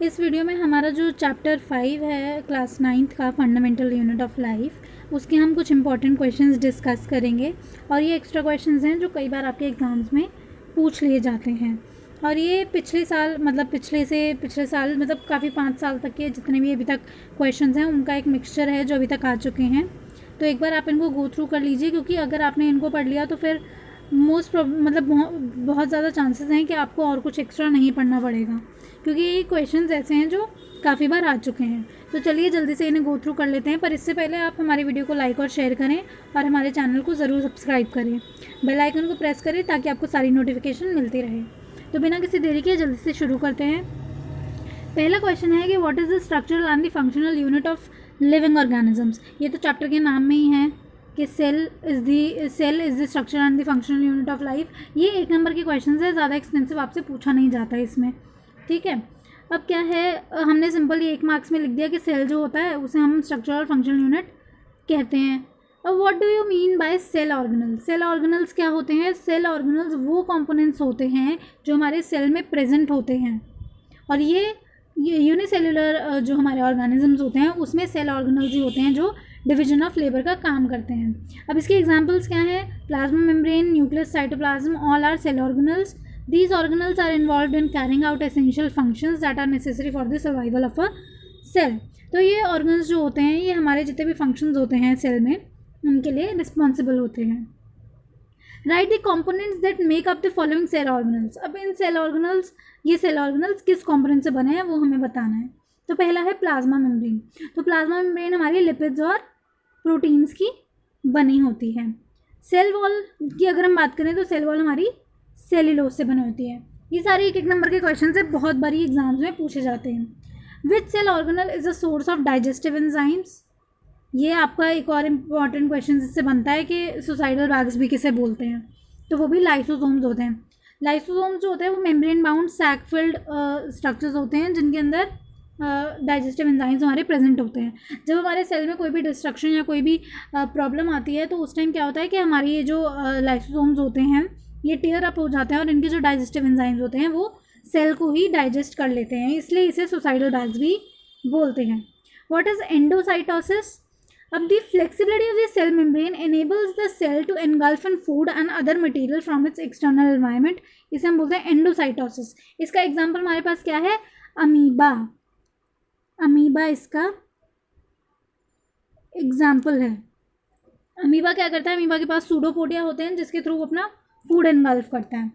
इस वीडियो में हमारा जो चैप्टर 5 है क्लास 9th का फंडामेंटल यूनिट ऑफ लाइफ, उसके हम कुछ इंपॉर्टेंट क्वेश्चंस डिस्कस करेंगे। और ये एक्स्ट्रा क्वेश्चंस हैं जो कई बार आपके एग्ज़ाम्स में पूछ लिए जाते हैं। और ये पिछले साल मतलब काफ़ी 5 साल तक के जितने भी अभी तक क्वेश्चंस हैं उनका एक मिक्सचर है जो अभी तक आ चुके हैं। तो एक बार आप इनको गो थ्रू कर लीजिए, क्योंकि अगर आपने इनको पढ़ लिया तो फिर बहुत ज़्यादा चांसेस हैं कि आपको और कुछ एक्स्ट्रा नहीं पढ़ना पड़ेगा, क्योंकि ये क्वेश्चंस ऐसे हैं जो काफ़ी बार आ चुके हैं। तो चलिए जल्दी से इन्हें गो थ्रू कर लेते हैं। पर इससे पहले आप हमारी वीडियो को लाइक और शेयर करें और हमारे चैनल को ज़रूर सब्सक्राइब करें, बेल आइकन को प्रेस करें ताकि आपको सारी नोटिफिकेशन मिलती रहे। तो बिना किसी देरी के जल्दी से शुरू करते हैं। पहला क्वेश्चन है कि what is the structural and the functional unit of living organisms. ये तो चैप्टर के नाम में ही है कि cell is the structure and the functional unit of life. ये 1 नंबर के क्वेश्चन है, ज़्यादा एक्सपेंसिव आपसे पूछा नहीं जाता है इसमें, ठीक है। अब क्या है, हमने सिंपल ये 1 मार्क्स में लिख दिया कि सेल जो होता है उसे हम स्ट्रक्चरल और फंक्शनल यूनिट कहते हैं। अब what do you mean by cell organelles. Cell organelles क्या होते हैं? सेल ऑर्गेनल्स वो कंपोनेंट्स होते हैं जो हमारे सेल में प्रेजेंट होते हैं, और ये यूनिसेल्युलर जो हमारे ऑर्गेनिजम्स होते हैं उसमें सेल ऑर्गेनल्स ही होते हैं जो डिवीजन ऑफ लेबर का काम करते हैं। अब इसके एग्जांपल्स क्या हैं? Plasma membrane, nucleus, cytoplasm, all are cell organelles. These organelles are involved in carrying out essential functions that are necessary for the survival of a cell। तो ये ऑर्गन्स जो होते हैं ये हमारे जितने भी फंक्शंस होते हैं सेल में उनके लिए रिस्पॉन्सिबल होते हैं। Write the components that make up the following cell organelles. अब इन सेल ऑर्गेनल्स किस कंपोनेंट से बने हैं वो हमें बताना है। तो पहला है प्लाज्मा मेम्ब्रेन। तो प्लाज्मा मेम्ब्रेन हमारी लिपिड्स और प्रोटीन्स की बनी होती है। सेल वॉल की अगर हम बात करें तो सेल वॉल हमारी सेल्यूलोज से बनी होती है। ये सारे 1 नंबर के क्वेश्चन से बहुत बारी एग्जाम्स में पूछे जाते हैं। Which cell organelle is a source of digestive enzymes. ये आपका एक और इम्पॉर्टेंट क्वेश्चन इससे बनता है कि सुसाइडल बैग्स भी किसे बोलते हैं, तो वो भी लाइसोसोम्स होते हैं। लाइसोसोम्स जो होते हैं वो membrane bound sac filled structures होते हैं जिनके अंदर डाइजेस्टिव एंजाइम्स हमारे प्रेजेंट होते हैं। जब हमारे सेल में कोई भी डिस्ट्रक्शन या कोई भी प्रॉब्लम आती है तो उस टाइम क्या होता है कि हमारी ये जो लाइसोसोम्स होते हैं ये टेयर अप हो जाते हैं और इनके जो डाइजेस्टिव एंजाइम्स होते हैं वो सेल को ही डाइजेस्ट कर लेते हैं, इसलिए इसे सुसाइडल बैग्स भी बोलते हैं। What is endocytosis. अब the flexibility of the cell membrane enables the cell to engulf in food and other material from its external environment. इसे हम बोलते हैं एंडोसाइटोसिस। इसका एग्जाम्पल हमारे पास क्या है? अमीबा। अमीबा इसका एग्जाम्पल है। अमीबा क्या करता है? अमीबा के पास सूडोपोडिया होते हैं जिसके थ्रू अपना फूड एनगल्फ करता है,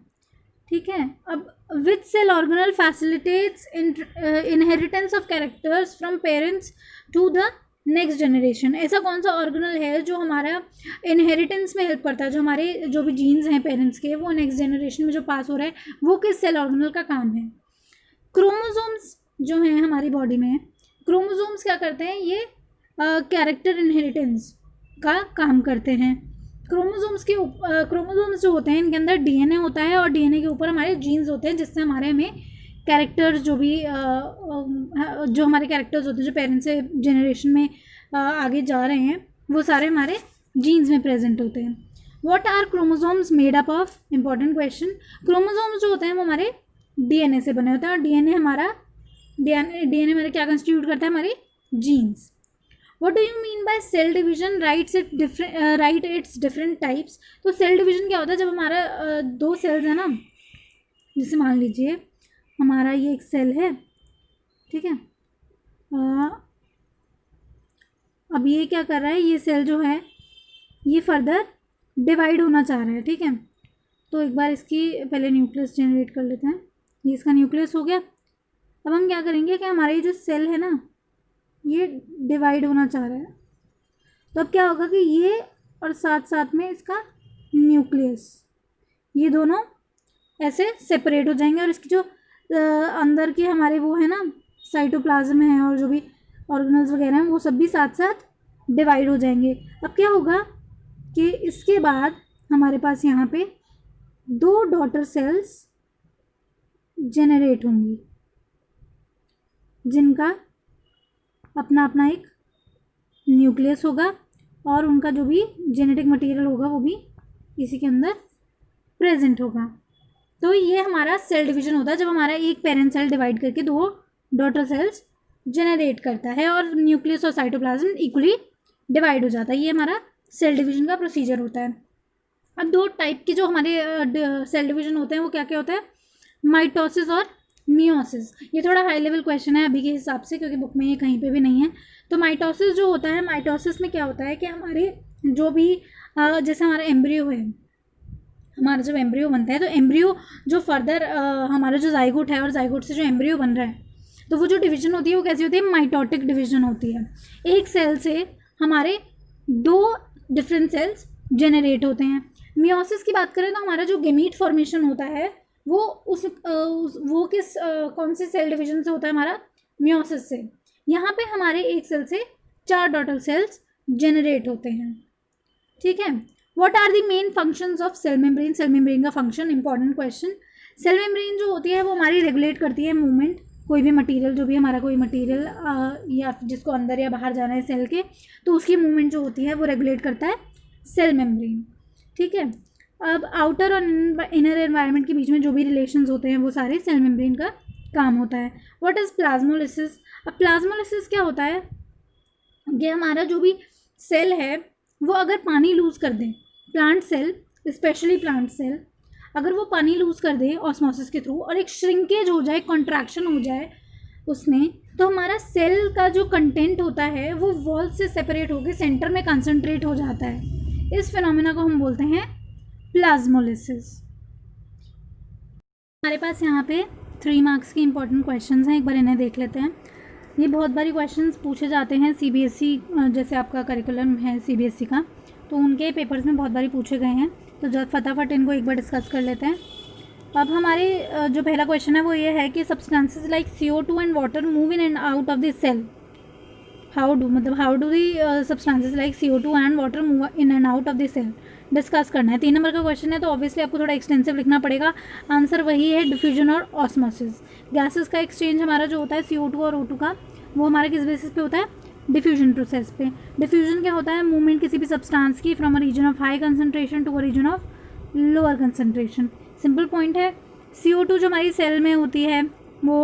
ठीक है। अब which cell organelle facilitates inheritance of characters from parents to the next generation. ऐसा कौन सा ऑर्गेनल है जो हमारा इनहेरिटेंस में हेल्प करता है? जो हमारे जो भी जीन्स हैं पेरेंट्स के वो नेक्स्ट जनरेशन में जो पास हो रहे हैं वो किस सेल ऑर्गेनल का काम है? क्रोमोसोम्स जो हैं हमारी बॉडी में, क्रोमोसोम्स क्या करते हैं? ये कैरेक्टर इनहेरिटेंस का काम करते हैं। क्रोमोसोम्स जो होते हैं इनके अंदर डीएनए होता है और डीएनए के ऊपर हमारे जीन्स होते हैं जिससे हमारे में कैरेक्टर्स जो हमारे कैरेक्टर्स होते हैं जो पेरेंट्स से जनरेशन में आगे जा रहे हैं वो सारे हमारे जीन्स में प्रेजेंट होते हैं। What are chromosomes made up of. Important question. Chromosomes जो होते हैं वो हमारे डीएनए से बने होते हैं और डीएनए हमारा क्या कंस्टिट्यूट करता है? हमारे jeans. What do you mean by cell division? Write its different types। तो सेल डिवीजन क्या होता है? जब हमारा 2 सेल्स है ना, जैसे मान लीजिए हमारा ये एक सेल है, ठीक है। अब ये क्या कर रहा है? ये सेल जो है ये फर्दर डिवाइड होना चाह रहा है, ठीक है। तो एक बार इसकी पहले न्यूक्लियस जनरेट कर लेते हैं। ये इसका न्यूक्लियस हो गया। अब हम क्या करेंगे कि हमारा ये जो सेल है ना ये डिवाइड होना चाह रहा है, तो अब क्या होगा कि ये और साथ साथ में इसका न्यूक्लियस ये दोनों ऐसे सेपरेट हो जाएंगे और इसकी जो अंदर के हमारे वो है ना साइटोप्लाज्म है और जो भी ऑर्गेनल्स वगैरह हैं वो सब भी साथ साथ डिवाइड हो जाएंगे। अब क्या होगा कि इसके बाद हमारे पास यहाँ पे 2 डॉटर सेल्स जेनरेट होंगी जिनका अपना अपना एक न्यूक्लियस होगा और उनका जो भी जेनेटिक मटेरियल होगा वो भी इसी के अंदर प्रेजेंट होगा। तो ये हमारा सेल डिवीजन होता है जब हमारा एक पेरेंट सेल डिवाइड करके 2 डॉटर सेल्स जनरेट करता है और न्यूक्लियस और साइटोप्लाज्म इक्वली डिवाइड हो जाता है। ये हमारा सेल डिवीजन का प्रोसीजर होता है। अब दो टाइप के जो हमारे सेल डिवीजन होते हैं वो क्या क्या होता है, माइटोसिस और मियोसिस। ये थोड़ा हाई लेवल क्वेश्चन है अभी के हिसाब से, क्योंकि बुक में ये कहीं पे भी नहीं है। तो माइटोसिस जो होता है, माइटोसिस में क्या होता है कि हमारे जो भी जैसे हमारा एम्ब्रियो है, हमारा जब एम्ब्रियो बनता है तो एम्ब्रियो जो फर्दर हमारा जो जाइगोट है और जाइगोट से जो एम्ब्रियो बन रहा है, तो वो जो डिवीजन होती है वो कैसी होती है, माइटोटिक डिवीजन होती है। एक सेल से हमारे दो डिफरेंट सेल्स जनरेट होते हैं। मियोसिस की बात करें तो हमारा जो गेमीट फॉर्मेशन होता है वो वो किस कौन से सेल डिवीजन से होता है, हमारा मियोसिस से। यहाँ पे हमारे एक सेल से 4 डॉटर सेल्स जनरेट होते हैं। ठीक है। What are the main functions of cell membrane? Cell membrane का function, important question. Cell membrane जो होती है वो हमारी रेगुलेट करती है मूवमेंट, कोई भी मटेरियल, जो भी हमारा कोई मटेरियल या जिसको अंदर या बाहर जाना है सेल के, तो उसकी मूवमेंट जो होती है वो रेगुलेट करता है सेल मेम्ब्रेन। ठीक है। अब आउटर और इनर एनवायरनमेंट के बीच में जो भी रिलेशंस होते हैं वो सारे सेल मेम्ब्रेन का काम होता है। What is plasmolysis? अब प्लाज्मोलिसिस क्या होता है, ये हमारा जो भी सेल है वो अगर पानी लूज़ कर दे, plant cell, specially plant cell, अगर वो पानी लूज़ कर दे ऑस्मोसिस के थ्रू और एक श्रिंकेज हो जाए, कॉन्ट्रैक्शन हो जाए उसमें, तो हमारा सेल का जो कंटेंट होता है वो वॉल से सेपरेट होकर सेंटर में कंसंट्रेट हो जाता है। इस फिनोमेना को हम बोलते हैं प्लाज्मोलिसिस। हमारे पास यहाँ पे 3 मार्क्स के इंपॉर्टेंट क्वेश्चंस हैं, एक बार इन्हें देख लेते हैं। ये बहुत बारी क्वेश्चंस पूछे जाते हैं सीबीएसई, जैसे आपका करिकुलम है सीबीएसई का, तो उनके पेपर्स में बहुत बारी पूछे गए हैं। तो जब फटाफट इनको एक बार डिस्कस कर लेते हैं। अब हमारे जो पहला क्वेश्चन है वो ये है कि substances like CO2 and water move in and out of the cell. How do the substances like CO2 and water move in and out of the cell, discuss करना है। 3 नंबर का क्वेश्चन है तो ऑब्वियसली आपको थोड़ा extensive लिखना पड़ेगा। Answer वही है, डिफ्यूजन और ऑस्मोसिस। गैसेस का एक्सचेंज हमारा जो होता है CO2 और O2 का, वो हमारे किस बेसिस पे होता है, डिफ्यूजन प्रोसेस पे। डिफ्यूजन क्या होता है, मूवमेंट किसी भी सब्सटेंस की from a region of high concentration to a region of lower concentration. Simple point है, CO2 जो हमारी सेल में होती है वो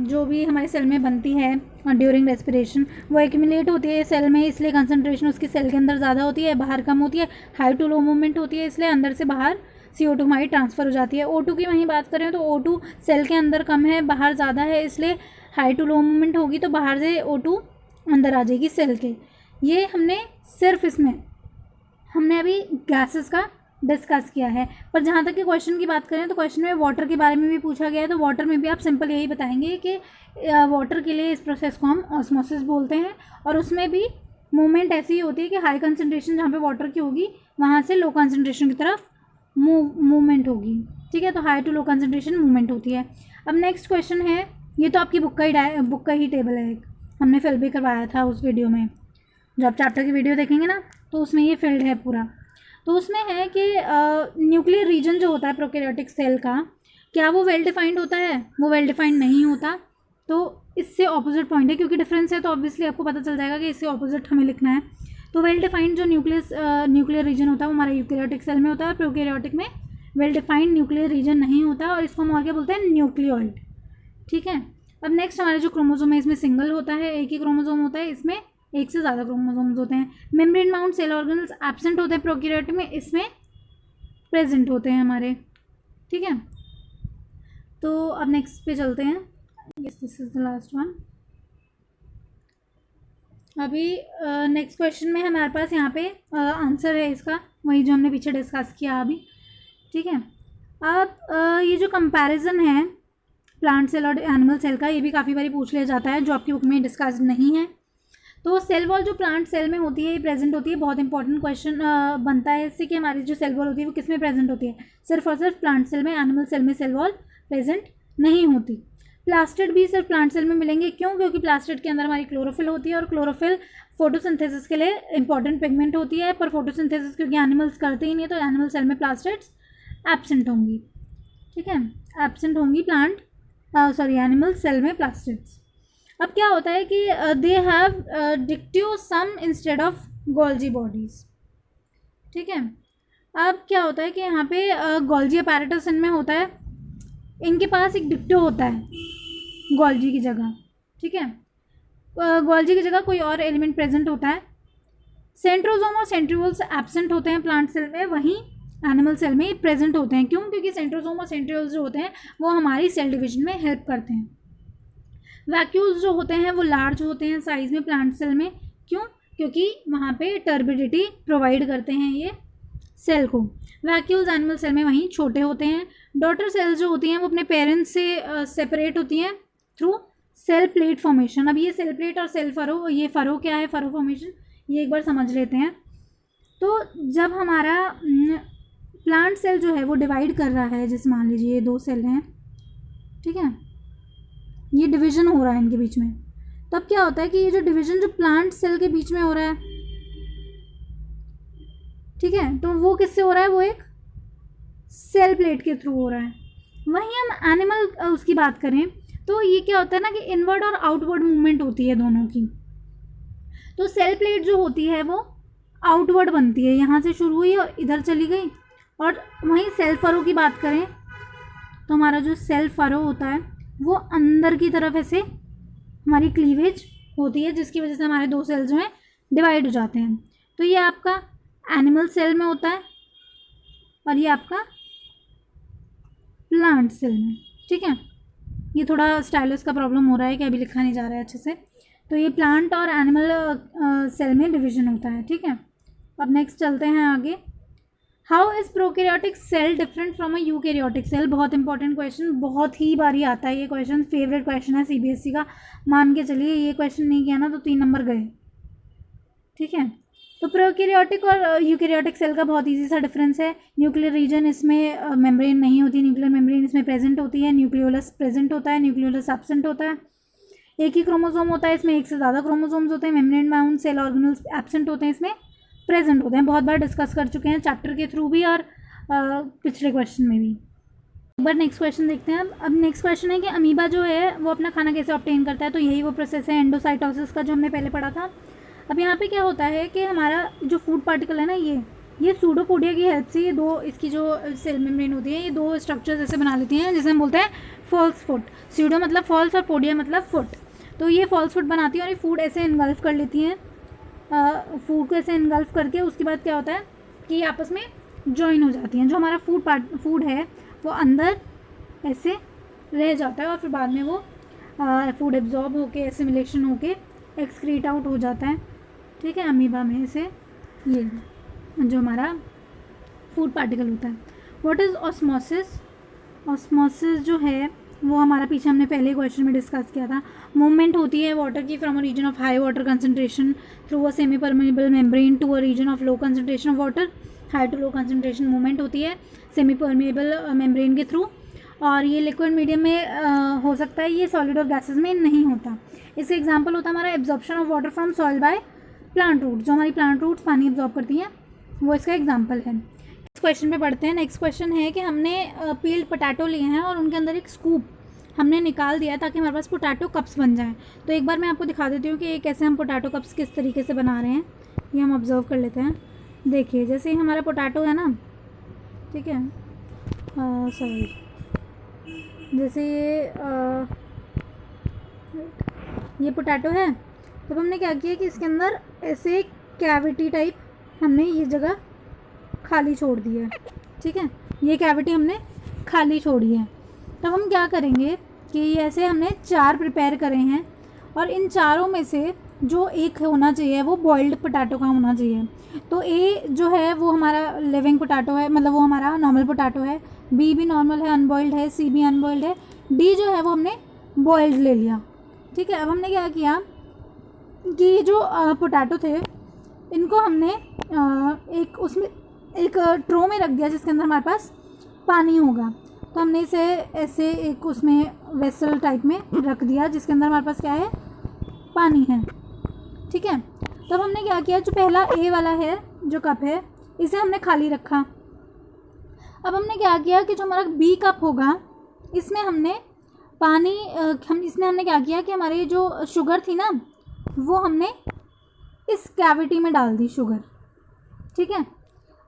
जो भी हमारे सेल में बनती है ड्यूरिंग रेस्पिरेशन, वो एक्यूमुलेट होती है सेल में, इसलिए कंसंट्रेशन उसकी सेल के अंदर ज़्यादा होती है, बाहर कम होती है। हाई टू लो मूवमेंट होती है, इसलिए अंदर से बाहर CO2 हमारी ट्रांसफ़र हो जाती है। O2 की वहीं बात करें तो O2 सेल के अंदर कम है, बाहर ज़्यादा है, इसलिए हाई टू लो मूवमेंट होगी तो बाहर से O2 अंदर आ जाएगी सेल के। ये हमने सिर्फ इसमें हमने अभी गैसेस का डिस्कस किया है। पर जहाँ तक कि क्वेश्चन की बात करें तो क्वेश्चन में वाटर के बारे में भी पूछा गया है, तो वाटर में भी आप सिंपल यही बताएंगे कि वाटर के लिए इस प्रोसेस को हम ऑस्मोसिस बोलते हैं, और उसमें भी मूवमेंट ऐसी ही होती है कि हाई कंसनट्रेशन जहाँ पे वाटर की होगी वहाँ से लो कंसनट्रेशन की तरफ मूवमेंट होगी। ठीक है, तो high to low concentration movement होती है। अब नेक्स्ट क्वेश्चन है, ये तो आपकी बुक का ही टेबल है, हमने फिल भी करवाया था उस वीडियो में। जब आप चैप्टर की वीडियो देखेंगे ना तो उसमें ये फील्ड है पूरा। तो उसमें है कि न्यूक्लियर रीजन जो होता है प्रोकैरियोटिक सेल का, क्या वो वेल डिफाइंड होता है? वो वेल डिफाइंड नहीं होता। तो इससे ऑपोजिट पॉइंट है, क्योंकि डिफरेंस है तो ऑब्वियसली आपको पता चल जाएगा कि इससे ऑपोजिट हमें लिखना है। तो वेल डिफाइंड जो न्यूक्लियर रीजन होता है वो हमारा यूकैरियोटिक सेल में होता है, प्रोकैरियोटिक में वेल डिफाइंड न्यूक्लियर रीजन नहीं होता, और इसको हम और क्या बोलते हैं, न्यूक्लियोइड। ठीक है। अब नेक्स्ट हमारे जो क्रोमोसोम है इसमें सिंगल होता है, एक ही क्रोमोसोम होता है, इसमें एक से ज़्यादा क्रोमोसोम्स होते हैं। Membrane bound cell organelles absent होते हैं प्रोकैरियोटिक में, इसमें प्रेजेंट होते हैं हमारे। ठीक है, तो अब नेक्स्ट पे चलते हैं। Yes, this is the last one. अभी नेक्स्ट क्वेश्चन में हमारे पास यहाँ पे आंसर है इसका, वही जो हमने पीछे डिस्कस किया अभी। ठीक है। अब ये जो कंपैरिजन है प्लांट सेल और एनिमल सेल का, ये भी काफ़ी बारी पूछ लिया जाता है, जो आपकी बुक में डिस्कस नहीं है। तो सेल वॉल जो प्लांट सेल में होती है ये प्रेजेंट होती है। बहुत इंपॉर्टेंट क्वेश्चन बनता है इससे कि हमारी जो सेल वॉल होती है वो किस में प्रेजेंट होती है, सिर्फ और सिर्फ प्लांट सेल में। एनिमल सेल में सेल वॉल प्रेजेंट नहीं होती। प्लास्टिड भी सिर्फ प्लांट सेल में मिलेंगे, क्यों? क्योंकि प्लास्टिड के अंदर हमारी क्लोरोफिल होती है, और क्लोरोफिल फोटोसिंथेसिस के लिए इंपॉर्टेंट पिगमेंट होती है। पर फोटोसिंथेसिस क्योंकि एनिमल्स करते ही नहीं, तो एनिमल सेल में प्लास्टिड्स एब्सेंट होंगी। ठीक है, एब्सेंट होंगी एनिमल सेल में प्लास्टिड्स। अब क्या होता है कि they have dictyosome instead of Golgi bodies. ठीक है। अब क्या होता है कि यहाँ पे गोल्जी अपैरेटस इनमें होता है, इनके पास एक डिक्टो होता है। गोल्जी की जगह, ठीक है, गोल्जी की जगह कोई और एलिमेंट प्रेजेंट होता है। सेंट्रोसोम और सेंट्रियोल्स एब्सेंट होते हैं प्लांट सेल में, वहीं एनिमल सेल में प्रेजेंट होते हैं। क्यों? क्योंकि सेंट्रोसोम और सेंट्रियोल्स जो होते हैं वो हमारी सेल डिवीजन में हेल्प करते हैं। वैक्यूल्स जो होते हैं वो लार्ज होते हैं साइज में प्लांट सेल में। क्यों? क्योंकि वहाँ पे टर्बिडिटी प्रोवाइड करते हैं ये सेल को। वैक्यूल्स एनिमल सेल में वहीं छोटे होते हैं। डॉटर सेल्स जो होती हैं वो अपने पेरेंट्स से सेपरेट होती हैं थ्रू सेल प्लेट फॉर्मेशन। अब ये सेल प्लेट और सेल फरो, ये फरो क्या है, फरो फॉर्मेशन, ये एक बार समझ लेते हैं। तो जब हमारा प्लांट सेल जो है वो डिवाइड कर रहा है, जैसे मान लीजिए ये दो सेल हैं, ठीक है, ये डिवीजन हो रहा है इनके बीच में, तब क्या होता है कि ये जो डिवीजन जो प्लांट सेल के बीच में हो रहा है, ठीक है, तो वो किससे हो रहा है, वो एक सेल प्लेट के थ्रू हो रहा है। वहीं हम एनिमल उसकी बात करें तो ये क्या होता है ना कि इनवर्ड और आउटवर्ड मूवमेंट होती है दोनों की। तो सेल प्लेट जो होती है वो आउटवर्ड बनती है, यहाँ से शुरू हुई और इधर चली गई। और वहीं सेल फरो की बात करें तो हमारा जो सेल फरो होता है वो अंदर की तरफ ऐसे हमारी क्लीवेज होती है, जिसकी वजह से हमारे दो सेल जो हैं डिवाइड हो जाते हैं। तो ये आपका एनिमल सेल में होता है और ये आपका प्लांट सेल में, ठीक है। ये थोड़ा स्टाइलस का प्रॉब्लम हो रहा है कि अभी लिखा नहीं जा रहा है अच्छे से। तो ये प्लांट और एनिमल सेल में डिवीजन होता है, ठीक है। अब नेक्स्ट चलते हैं आगे। How is prokaryotic cell different from a eukaryotic cell? बहुत इंपॉर्टेंट क्वेश्चन, बहुत ही बारी आता है ये क्वेश्चन, फेवरेट क्वेश्चन है सीबीएसई का, मान के चलिए। ये क्वेश्चन नहीं किया ना तो 3 नंबर गए, ठीक है। तो प्रोकैरियोटिक और यूकैरियोटिक सेल का बहुत इजी सा डिफरेंस है। न्यूक्लियर रीजन इसमें मेम्ब्रेन नहीं होती, न्यूक्लियर मेम्ब्रेन इसमें प्रेजेंट होती है, न्यूक्लियोलस प्रेजेंट होता है, न्यूक्लियोलस एब्सेंट होता है। एक ही क्रोमोसोम होता है, इसमें एक से ज़्यादा क्रोमोसोम्स होते हैं। Membrane bound cell organelles absent होते हैं, इसमें प्रेजेंट होते हैं। बहुत बार डिस्कस कर चुके हैं चैप्टर के थ्रू भी और पिछले क्वेश्चन में भी। एक बार नेक्स्ट क्वेश्चन देखते हैं। अब नेक्स्ट क्वेश्चन है कि अमीबा जो है वो अपना खाना कैसे ऑब्टेन करता है? तो यही वो प्रोसेस है एंडोसाइटोसिस का जो हमने पहले पढ़ा था। अब यहाँ पे क्या होता है कि हमारा जो फूड पार्टिकल है ना, ये सूडोपोडिया की हेल्प से ये दो, इसकी जो सेल मेम्ब्रेन होती है, ये दो स्ट्रक्चर्स ऐसे बना लेती हैं जिसे हम बोलते हैं फॉल्स फुट। सूडो मतलब फॉल्स और पोडिया मतलब फुट। तो ये फॉल्स फुट बनाती है और ये फूड ऐसे इनगल्फ कर लेती हैं। फूड को ऐसे इनगल्फ करके उसके बाद क्या होता है कि ये आपस में जॉइन हो जाती हैं। जो हमारा फूड है वो अंदर ऐसे रह जाता है और फिर बाद में वो फूड एब्जॉर्ब होके एसिमिलेशन होके एक्सक्रीट आउट हो जाता है, ठीक है, अमीबा में से ये जो हमारा फूड पार्टिकल होता है। What is osmosis? ऑस्मोसिस जो है वो हमारा पीछे हमने पहले क्वेश्चन में डिस्कस किया था। मूवमेंट होती है वाटर की from a region of high water concentration through a semi permeable membrane to a region of low concentration of water. High to low concentration movement होती है सेमी परमेबल मेम्ब्रेन के through, और ये liquid medium में हो सकता है, ये सॉलिड और गैसेस में नहीं होता। इसका एग्जांपल होता है हमारा absorption of water from soil by plant root. जो हमारी प्लांट रूट्स पानी एब्जॉर्ब करती हैं वो इसका एग्जांपल है। इस क्वेश्चन पे पढ़ते हैं। नेक्स्ट क्वेश्चन है कि हमने पील्ड पोटैटो लिए हैं और उनके अंदर एक स्कूप हमने निकाल दिया ताकि हमारे पास पोटैटो कप्स बन जाएं। तो एक बार मैं आपको दिखा देती हूँ कि कैसे हम पोटैटो कप्स किस तरीके से बना रहे हैं, ये हम ऑब्जर्व कर लेते हैं। देखिए जैसे ही हमारा पोटैटो है ना, ठीक है, सॉरी, जैसे ये पोटैटो है, तो हमने क्या किया कि इसके अंदर ऐसे कैविटी टाइप हमने ये जगह खाली छोड़ दी है, ठीक है, ये कैविटी हमने खाली छोड़ी है। तब हम क्या करेंगे कि ऐसे हमने 4 प्रिपेयर करे हैं और इन चारों में से जो एक होना चाहिए वो बॉइल्ड पोटैटो का होना चाहिए। तो ए जो है वो हमारा लिविंग पोटैटो है, मतलब वो हमारा नॉर्मल पोटैटो है, बी भी नॉर्मल है अनबॉइल्ड है, सी भी अनबॉइल्ड है, डी जो है वो हमने बॉइल्ड ले लिया, ठीक है। अब हमने क्या किया कि जो पोटैटो थे इनको हमने एक उसमें एक ट्रो में रख दिया जिसके अंदर हमारे पास पानी होगा। तो हमने इसे ऐसे एक उसमें वेसल टाइप में रख दिया जिसके अंदर हमारे पास क्या है, पानी है, ठीक है। तब हमने क्या किया, जो पहला ए वाला है जो कप है इसे हमने खाली रखा। अब हमने क्या किया कि जो हमारा बी कप होगा इसमें हमने पानी इसमें हमने क्या किया कि हमारी जो शुगर थी ना वो हमने इस कैविटी में डाल दी शुगर, ठीक है।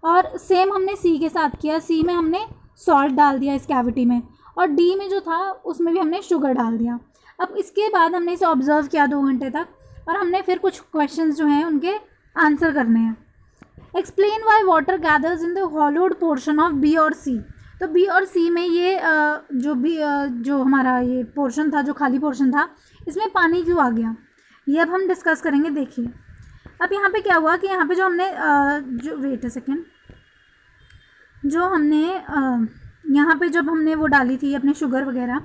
और सेम हमने सी के साथ किया, सी में हमने सॉल्ट डाल दिया इस कैविटी में, और डी में जो था उसमें भी हमने शुगर डाल दिया। अब इसके बाद हमने इसे ऑब्जर्व किया 2 घंटे तक, और हमने फिर कुछ क्वेश्चंस जो हैं उनके आंसर करने हैं। Explain why water gathers in the hollowed portion of B और सी। तो बी और सी में ये जो हमारा ये पोर्शन था, जो खाली पोर्शन था, इसमें पानी क्यों आ गया, ये अब हम डिस्कस करेंगे। देखिए अब यहाँ पे क्या हुआ कि यहाँ पे जो हमने वेट अ सेकेंड, जो हमने यहाँ पे जब हमने वो डाली थी अपने शुगर वगैरह,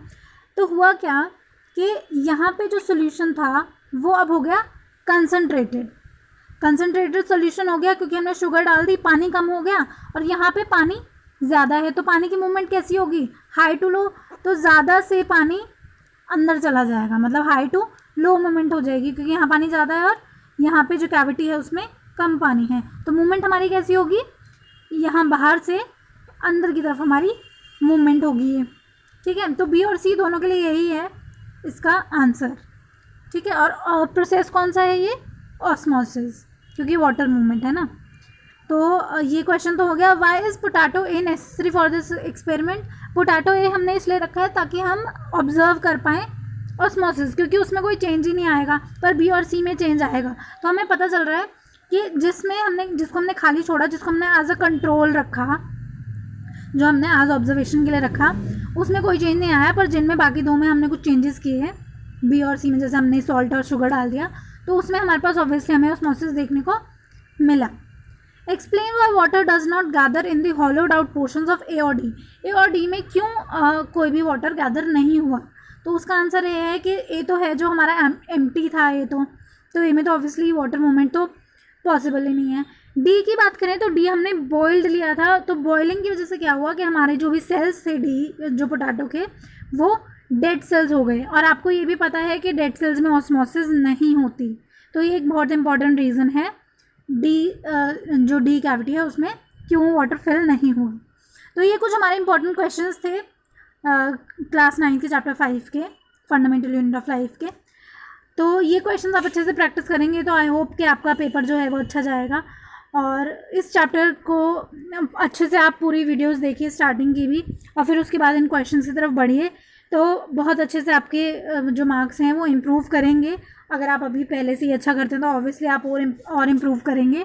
तो हुआ क्या कि यहाँ पे जो सोल्यूशन था वो अब हो गया कंसनट्रेटेड सोल्यूशन हो गया, क्योंकि हमने शुगर डाल दी, पानी कम हो गया, और यहाँ पे पानी ज़्यादा है, तो पानी की मूवमेंट कैसी होगी, हाई टू लो, तो ज़्यादा से पानी अंदर चला जाएगा, मतलब हाई टू लो मूवमेंट हो जाएगी, क्योंकि यहाँ पानी ज़्यादा है और यहाँ पे जो कैविटी है उसमें कम पानी है, तो मूवमेंट हमारी कैसी होगी, यहाँ बाहर से अंदर की तरफ हमारी मूवमेंट होगी। ठीक है, तो बी और सी दोनों के लिए यही है इसका आंसर। ठीक है, और प्रोसेस कौन सा है, ये ऑस्मोसिस, क्योंकि वाटर मूवमेंट है ना। तो ये क्वेश्चन तो हो गया। Why is potato A necessary for this experiment. Potato A हमने इसलिए रखा है ताकि हम ऑब्जर्व कर पाएँ ऑस्मोसिस, क्योंकि उसमें कोई चेंज ही नहीं आएगा, पर बी और सी में चेंज आएगा। तो हमें पता चल रहा है कि जिसको हमने खाली छोड़ा, जिसको हमने एज अ कंट्रोल रखा, जो हमने आज ऑब्जर्वेशन के लिए रखा, उसमें कोई चेंज नहीं आया, पर जिनमें बाकी 2 में हमने कुछ चेंजेस किए हैं, बी और सी में, जैसे हमने सॉल्ट और शुगर डाल दिया, तो उसमें हमारे पास ऑब्वियसली हमें ऑस्मोसिस देखने को मिला। Explain why water does not gather in the hollowed out portions of A और डी। ए और डी में क्यों कोई भी वाटर गैदर नहीं हुआ, तो उसका आंसर ये है कि ए तो है जो हमारा एम्प्टी था, ए तो ए में तो ऑब्वियसली वाटर मूवमेंट तो पॉसिबल ही नहीं है। डी की बात करें तो डी हमने बॉइल्ड लिया था, तो बॉइलिंग की वजह से क्या हुआ कि हमारे जो भी सेल्स थे डी जो पोटैटो के, वो डेड सेल्स हो गए, और आपको ये भी पता है कि डेड सेल्स में ऑस्मोसिस नहीं होती, तो ये एक बहुत इंपॉर्टेंट रीज़न है डी जो डी कैविटी है उसमें क्यों वाटर फिल नहीं हुआ। तो ये कुछ हमारे इंपॉर्टेंट क्वेश्चंस थे क्लास 9 के चैप्टर 5 के फंडामेंटल यूनिट ऑफ लाइफ के। तो ये क्वेश्चंस आप अच्छे से प्रैक्टिस करेंगे तो आई होप कि आपका पेपर जो है वो अच्छा जाएगा। और इस चैप्टर को अच्छे से आप पूरी वीडियोस देखिए, स्टार्टिंग की भी, और फिर उसके बाद इन क्वेश्चंस की तरफ बढ़िए, तो बहुत अच्छे से आपके जो मार्क्स हैं वो इम्प्रूव करेंगे। अगर आप अभी पहले से ही अच्छा करते हैं तो ऑब्वियसली आप और इम्प्रूव करेंगे।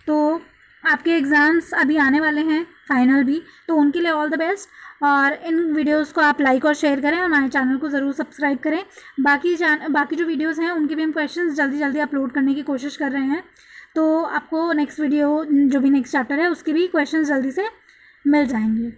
तो आपके एग्ज़ाम्स अभी आने वाले हैं, फाइनल भी, तो उनके लिए ऑल द बेस्ट। और इन वीडियोस को आप लाइक और शेयर करें, हमारे चैनल को ज़रूर सब्सक्राइब करें। बाकी जो वीडियोस हैं उनके भी हम क्वेश्चंस जल्दी जल्दी अपलोड करने की कोशिश कर रहे हैं, तो आपको नेक्स्ट वीडियो जो भी नेक्स्ट चैप्टर है उसके भी क्वेश्चंस जल्दी से मिल जाएंगे।